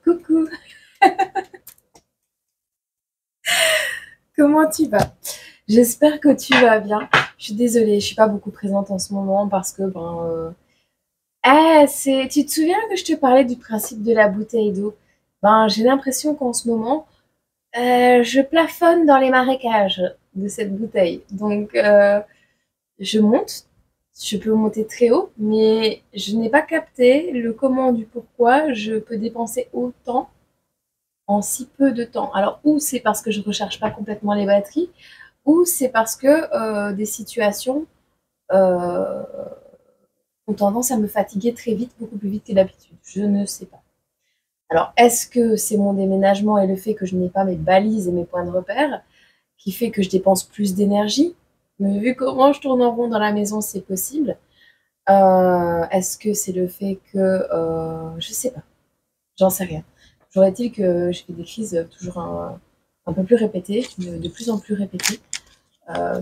Coucou, comment tu vas? J'espère que tu vas bien. Je suis désolée, je suis pas beaucoup présente en ce moment parce que tu te souviens que je te parlais du principe de la bouteille d'eau? J'ai l'impression qu'en ce moment, je plafonne dans les marécages de cette bouteille. Je monte, je peux monter très haut, mais je n'ai pas capté le comment du pourquoi je peux dépenser autant en si peu de temps. Alors, ou c'est parce que je recharge pas complètement les batteries, ou c'est parce que des situations euh, ont tendance à me fatiguer très vite, beaucoup plus vite que d'habitude. Je ne sais pas. Alors, est-ce que c'est mon déménagement et le fait que je n'ai pas mes balises et mes points de repère qui fait que je dépense plus d'énergie? Mais vu comment je tourne en rond dans la maison, c'est possible. Est-ce que c'est le fait que... je sais pas. J'en sais rien. J'aurais-il que je fais des crises toujours un peu plus répétées, de plus en plus répétées.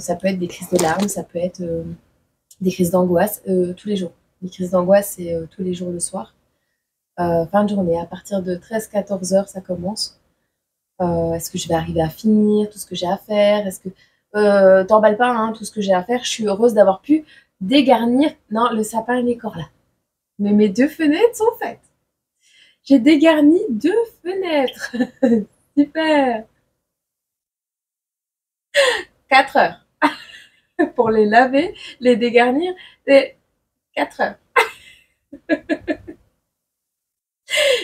Ça peut être des crises de larmes, ça peut être des crises d'angoisse tous les jours. Les crises d'angoisse, c'est tous les jours le soir. Fin de journée, à partir de 13-14 heures, ça commence. Est-ce que je vais arriver à finir tout ce que j'ai à faire? Est-ce que t'emballes pas hein, tout ce que j'ai à faire? Je suis heureuse d'avoir pu dégarnir. Non, le sapin il est encore là. Mais mes deux fenêtres sont faites. J'ai dégarni deux fenêtres. Super. 4 heures pour les laver, les dégarnir. C'est 4 heures.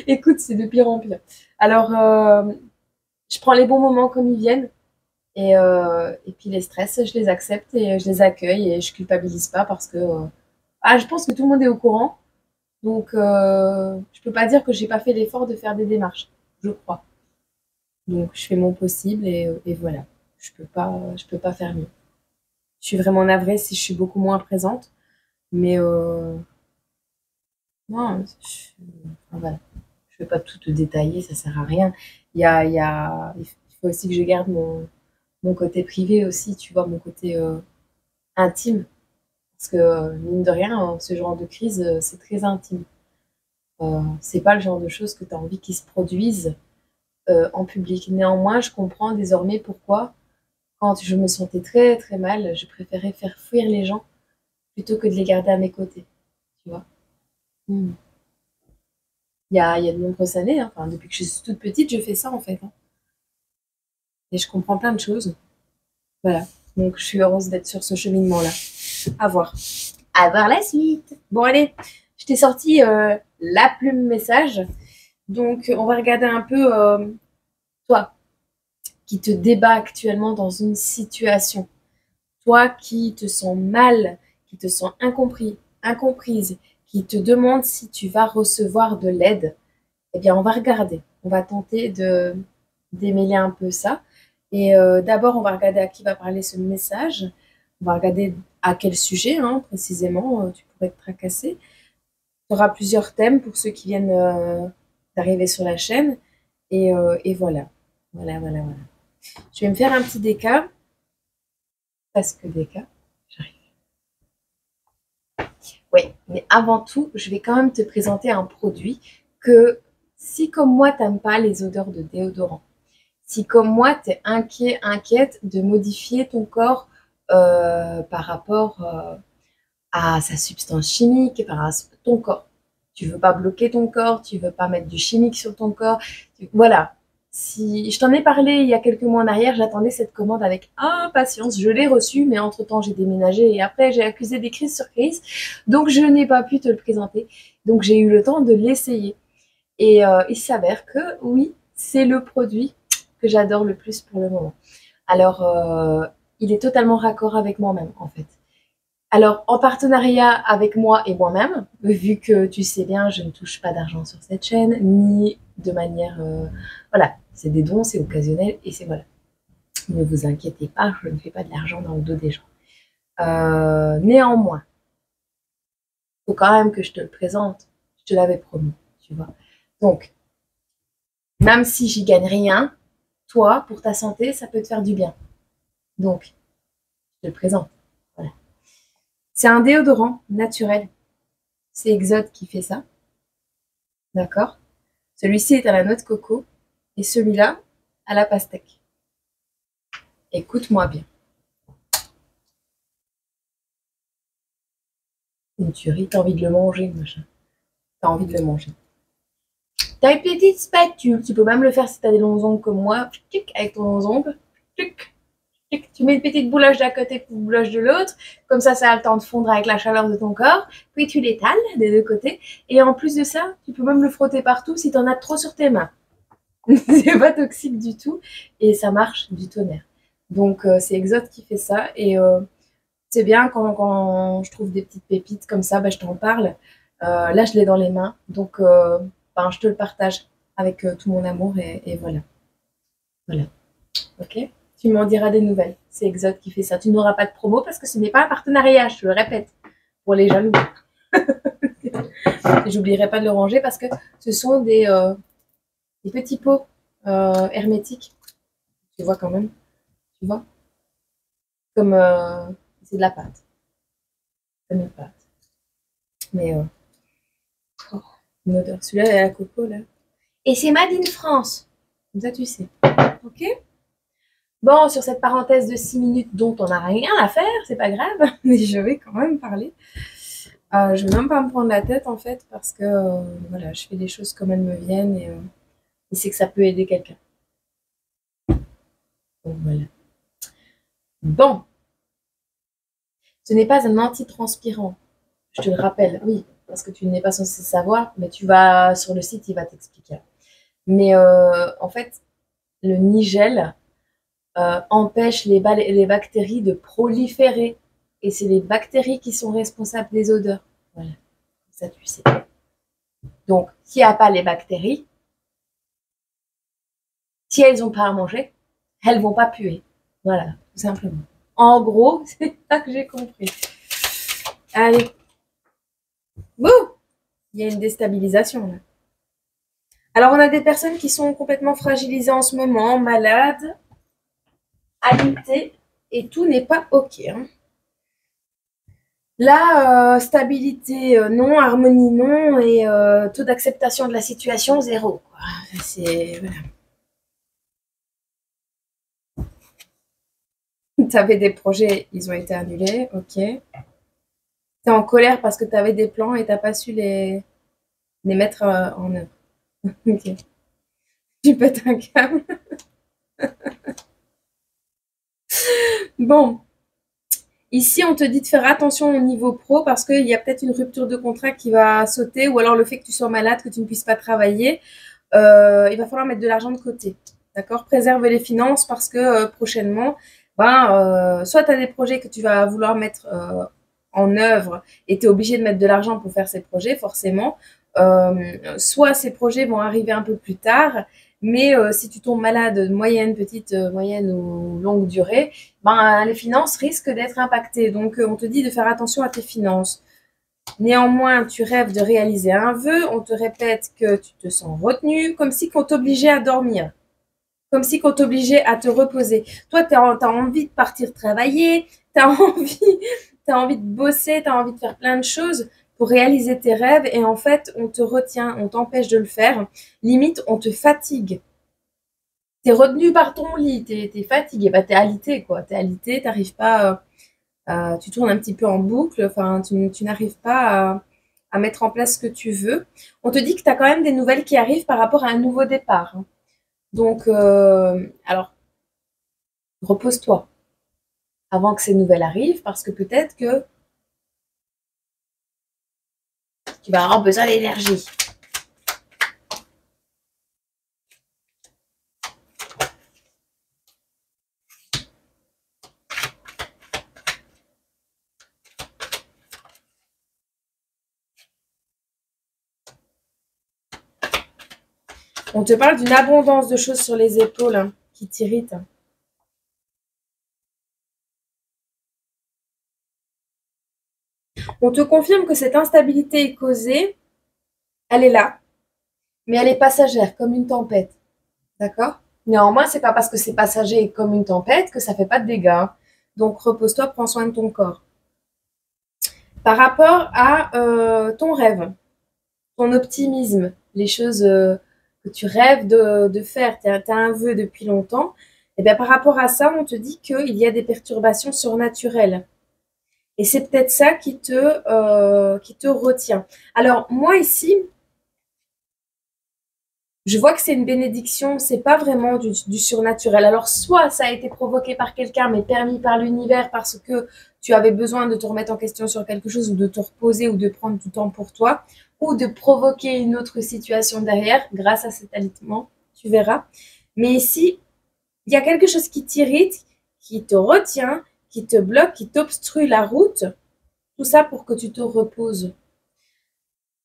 Écoute, c'est de pire en pire. Alors, je prends les bons moments comme ils viennent. Et puis les stress, je les accepte et je les accueille et je culpabilise pas parce que je pense que tout le monde est au courant. Donc, je peux pas dire que j'ai pas fait l'effort de faire des démarches, je crois. Donc, je fais mon possible et voilà. Je peux pas faire mieux. Je suis vraiment navrée si je suis beaucoup moins présente, mais non, enfin, voilà. Je vais pas tout te détailler, ça sert à rien. Il faut aussi que je garde mon côté privé aussi, tu vois, mon côté intime. Parce que, mine de rien, ce genre de crise, c'est très intime. C'est pas le genre de choses que tu as envie qu'ils se produisent en public. Néanmoins, je comprends désormais pourquoi, quand je me sentais très très mal, je préférais faire fuir les gens plutôt que de les garder à mes côtés, tu vois. Mm. Il y a de nombreuses années, hein, enfin, depuis que je suis toute petite, je fais ça en fait, hein. Et je comprends plein de choses. Voilà. Donc, je suis heureuse d'être sur ce cheminement-là. À voir. À voir la suite. Bon, allez, je t'ai sorti la plume message. Donc, on va regarder un peu toi qui te débat actuellement dans une situation. Toi qui te sens mal, qui te sens incompris, incomprise, qui te demande si tu vas recevoir de l'aide. Eh bien, on va regarder. On va tenter de démêler un peu ça. Et d'abord, on va regarder à qui va parler ce message. On va regarder à quel sujet, hein, précisément, tu pourrais te tracasser. Tu auras plusieurs thèmes pour ceux qui viennent d'arriver sur la chaîne. Et voilà. Voilà. Je vais me faire un petit déca. Presque déca. J'arrive. Oui, mais avant tout, je vais quand même te présenter un produit que si comme moi, tu n'aimes pas les odeurs de déodorant, si comme moi, tu es inquiète de modifier ton corps par rapport à sa substance chimique, par rapport à ton corps. Tu veux pas bloquer ton corps, tu veux pas mettre du chimique sur ton corps. Voilà. Si je t'en ai parlé il y a quelques mois en arrière, j'attendais cette commande avec impatience. Je l'ai reçue, mais entre-temps, j'ai déménagé et après, j'ai accusé des crises sur crises. Donc, je n'ai pas pu te le présenter. Donc, j'ai eu le temps de l'essayer. Et il s'avère que oui, c'est le produit que j'adore le plus pour le moment. Alors, il est totalement raccord avec moi-même, en fait. Alors, en partenariat avec moi et moi-même, vu que tu sais bien, je ne touche pas d'argent sur cette chaîne, ni de manière... voilà, c'est des dons, c'est occasionnel, et c'est voilà. Ne vous inquiétez pas, je ne fais pas de l'argent dans le dos des gens. Néanmoins, il faut quand même que je te le présente. Je te l'avais promis, tu vois. Donc, même si j'y gagne rien, toi, pour ta santé, ça peut te faire du bien. Donc, je te le présente. Voilà. C'est un déodorant naturel. C'est Exode qui fait ça. D'accord? Celui-ci est à la noix de coco et celui-là à la pastèque. Écoute-moi bien. Une tuerie, t'as envie de le manger, machin. T'as envie de le manger. T'as une petite spatule, tu peux même le faire si t'as des longs ongles comme moi, avec ton long ongle. Tu mets une petite boulage d'un côté, une boulage de l'autre, comme ça a le temps de fondre avec la chaleur de ton corps, puis tu l'étales des deux côtés, et en plus de ça, tu peux même le frotter partout si t'en as trop sur tes mains. C'est pas toxique du tout, et ça marche du tonnerre. Donc c'est Exode qui fait ça, et c'est bien quand je trouve des petites pépites comme ça, je t'en parle. Là, je l'ai dans les mains, donc je te le partage avec tout mon amour, et voilà. Voilà. Ok? Tu m'en diras des nouvelles. C'est Exode qui fait ça. Tu n'auras pas de promo parce que ce n'est pas un partenariat, je le répète, pour les jaloux. J'oublierai pas de le ranger parce que ce sont des petits pots hermétiques. Tu vois quand même. Tu vois? Comme c'est de la pâte. Comme une pâte. Mais une odeur. Celui-là, il a la coco là. Et c'est Made in France. Comme ça, tu sais. Ok? Bon, sur cette parenthèse de 6 minutes dont on n'a rien à faire, c'est pas grave, mais je vais quand même parler. Je vais même pas me prendre la tête en fait parce que voilà, je fais les choses comme elles me viennent et c'est que ça peut aider quelqu'un. Donc voilà. Bon, ce n'est pas un antitranspirant, je te le rappelle, oui, parce que tu n'es pas censé savoir, mais tu vas sur le site, il va t'expliquer. Mais en fait, le nigel empêche les bactéries de proliférer. Et c'est les bactéries qui sont responsables des odeurs. Voilà, ça tu sais. Donc, s'il n'y a pas les bactéries, si elles n'ont pas à manger, elles ne vont pas puer. Voilà, tout simplement. En gros, c'est ça que j'ai compris. Allez. Bouh! Il y a une déstabilisation là. Alors, on a des personnes qui sont complètement fragilisées en ce moment, malades, alitées, et tout n'est pas OK. Hein. Là, stabilité non, harmonie non, et taux d'acceptation de la situation zéro. C'est voilà. Tu avais des projets, ils ont été annulés, ok. Tu es en colère parce que tu avais des plans et tu n'as pas su les mettre en œuvre. Ok. Tu pètes un câble. Bon. Ici, on te dit de faire attention au niveau pro parce qu'il y a peut-être une rupture de contrat qui va sauter ou alors le fait que tu sois malade, que tu ne puisses pas travailler. Il va falloir mettre de l'argent de côté. D'accord? Préserve les finances parce que prochainement, soit tu as des projets que tu vas vouloir mettre en œuvre et tu es obligé de mettre de l'argent pour faire ces projets, forcément. Soit ces projets vont arriver un peu plus tard, mais si tu tombes malade, moyenne, petite, moyenne ou longue durée, les finances risquent d'être impactées. Donc, on te dit de faire attention à tes finances. Néanmoins, tu rêves de réaliser un vœu, on te répète que tu te sens retenu, comme si qu'on t'obligeait à dormir, comme si qu'on t'obligeait à te reposer. Toi, tu as envie de partir travailler, tu as envie de bosser, tu as envie de faire plein de choses pour réaliser tes rêves et en fait, on te retient, on t'empêche de le faire. Limite, on te fatigue. Tu es retenu par ton lit, tu es fatigué, tu es alité, quoi. Tu es alité, tu n'arrives pas... tu tournes un petit peu en boucle, enfin, tu n'arrives pas à mettre en place ce que tu veux. On te dit que tu as quand même des nouvelles qui arrivent par rapport à un nouveau départ. Donc, alors, repose-toi avant que ces nouvelles arrivent, parce que peut-être que tu vas avoir besoin d'énergie. On te parle d'une abondance de choses sur les épaules hein, qui t'irritent. On te confirme que cette instabilité est causée, elle est là, mais elle est passagère, comme une tempête. D'accord? Néanmoins, c'est pas parce que c'est passager comme une tempête que ça fait pas de dégâts. Donc repose-toi, prends soin de ton corps. Par rapport à ton rêve, ton optimisme, les choses que tu rêves de faire, tu as un vœu depuis longtemps, et bien par rapport à ça, on te dit qu'il y a des perturbations surnaturelles. Et c'est peut-être ça qui te retient. Alors, moi ici, je vois que c'est une bénédiction, c'est pas vraiment du surnaturel. Alors, soit ça a été provoqué par quelqu'un, mais permis par l'univers parce que tu avais besoin de te remettre en question sur quelque chose ou de te reposer ou de prendre du temps pour toi ou de provoquer une autre situation derrière grâce à cet alitement, tu verras. Mais ici, il y a quelque chose qui t'irrite, qui te retient, qui te bloque, qui t'obstrue la route. Tout ça pour que tu te reposes.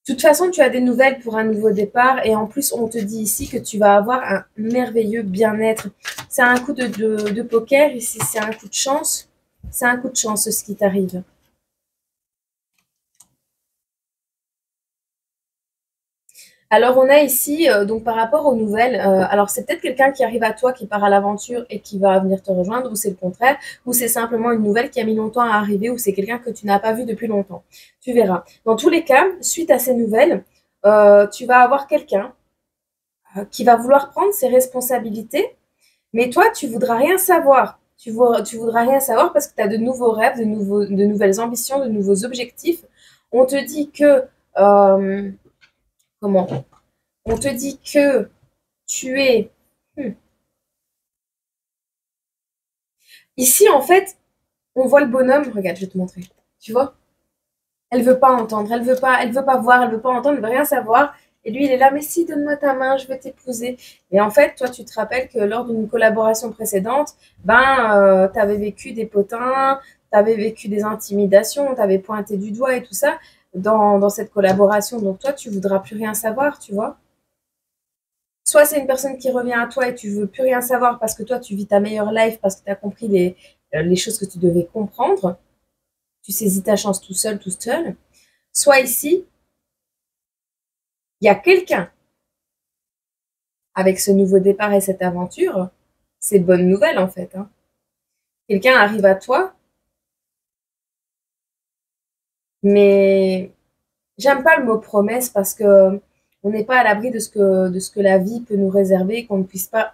De toute façon, tu as des nouvelles pour un nouveau départ et en plus, on te dit ici que tu vas avoir un merveilleux bien-être. C'est un coup de poker ici, c'est un coup de chance. C'est un coup de chance ce qui t'arrive. Alors, on a ici, donc par rapport aux nouvelles, alors c'est peut-être quelqu'un qui arrive à toi, qui part à l'aventure et qui va venir te rejoindre, ou c'est le contraire, ou c'est simplement une nouvelle qui a mis longtemps à arriver, ou c'est quelqu'un que tu n'as pas vu depuis longtemps. Tu verras. Dans tous les cas, suite à ces nouvelles, tu vas avoir quelqu'un qui va vouloir prendre ses responsabilités, mais toi, tu voudras rien savoir. Tu voudras rien savoir parce que tu as de nouveaux rêves, de nouvelles ambitions, de nouveaux objectifs. On te dit que... comment On te dit que tu es... Ici, en fait, on voit le bonhomme. Regarde, je vais te montrer. Tu vois? Elle veut pas entendre, elle veut pas voir, elle veut pas entendre, elle veut rien savoir. Et lui, il est là, mais si, donne-moi ta main, je veux t'épouser. Et en fait, toi, tu te rappelles que lors d'une collaboration précédente, tu avais vécu des potins, tu avais vécu des intimidations, tu avais pointé du doigt et tout ça dans cette collaboration. Donc toi, tu voudras plus rien savoir, tu vois. Soit c'est une personne qui revient à toi et tu veux plus rien savoir parce que toi, tu vis ta meilleure life, parce que tu as compris les choses que tu devais comprendre. Tu saisis ta chance tout seul, tout seul. Soit ici, il y a quelqu'un avec ce nouveau départ et cette aventure. C'est bonne nouvelle en fait. Hein. Quelqu'un arrive à toi, mais j'aime pas le mot promesse parce que on n'est pas à l'abri de ce que la vie peut nous réserver et qu'on ne puisse pas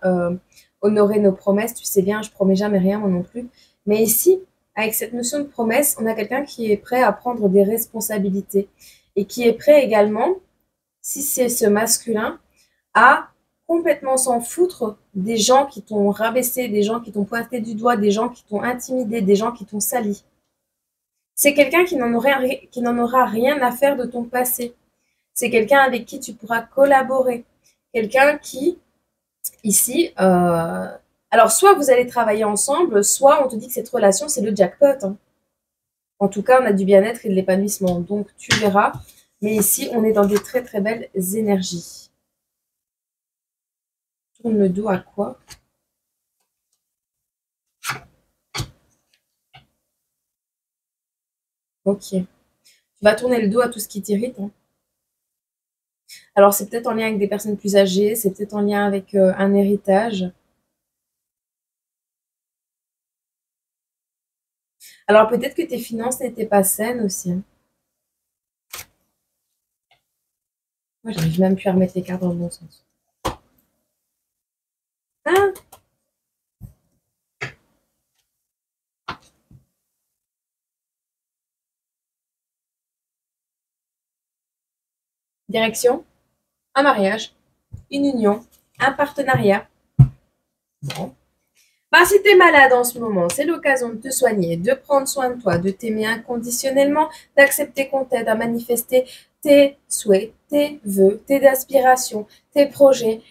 honorer nos promesses. Tu sais bien, je promets jamais rien, moi non plus. Mais ici, avec cette notion de promesse, on a quelqu'un qui est prêt à prendre des responsabilités et qui est prêt également, si c'est ce masculin, à complètement s'en foutre des gens qui t'ont rabaissé, des gens qui t'ont pointé du doigt, des gens qui t'ont intimidé, des gens qui t'ont sali. C'est quelqu'un qui n'en aura rien à faire de ton passé. C'est quelqu'un avec qui tu pourras collaborer. Quelqu'un qui, ici, alors soit vous allez travailler ensemble, soit on te dit que cette relation, c'est le jackpot. Hein. En tout cas, on a du bien-être et de l'épanouissement. Donc, tu verras. Mais ici, on est dans des très, très belles énergies. Tourne le dos à quoi? Ok. Tu vas tourner le dos à tout ce qui t'irrite. Hein. Alors, c'est peut-être en lien avec des personnes plus âgées, c'est peut-être en lien avec un héritage. Alors, peut-être que tes finances n'étaient pas saines aussi. Hein. Moi, j'arrive même plus à remettre les cartes dans le bon sens. Ah, direction, un mariage, une union, un partenariat. Bon. Bah, si t'es malade en ce moment, c'est l'occasion de te soigner, de prendre soin de toi, de t'aimer inconditionnellement, d'accepter qu'on t'aide à manifester tes souhaits, tes vœux, tes aspirations, tes projets,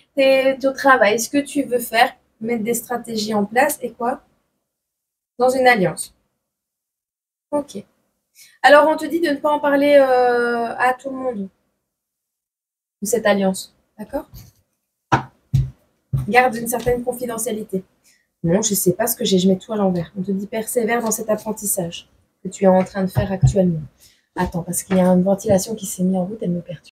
ton travail, ce que tu veux faire, mettre des stratégies en place et quoi? Dans une alliance. Ok. Alors, on te dit de ne pas en parler à tout le monde de cette alliance. D'accord? Garde une certaine confidentialité. Non, je ne sais pas ce que j'ai, je mets tout à l'envers. On te dit persévère dans cet apprentissage que tu es en train de faire actuellement. Attends, parce qu'il y a une ventilation qui s'est mise en route, elle me perturbe.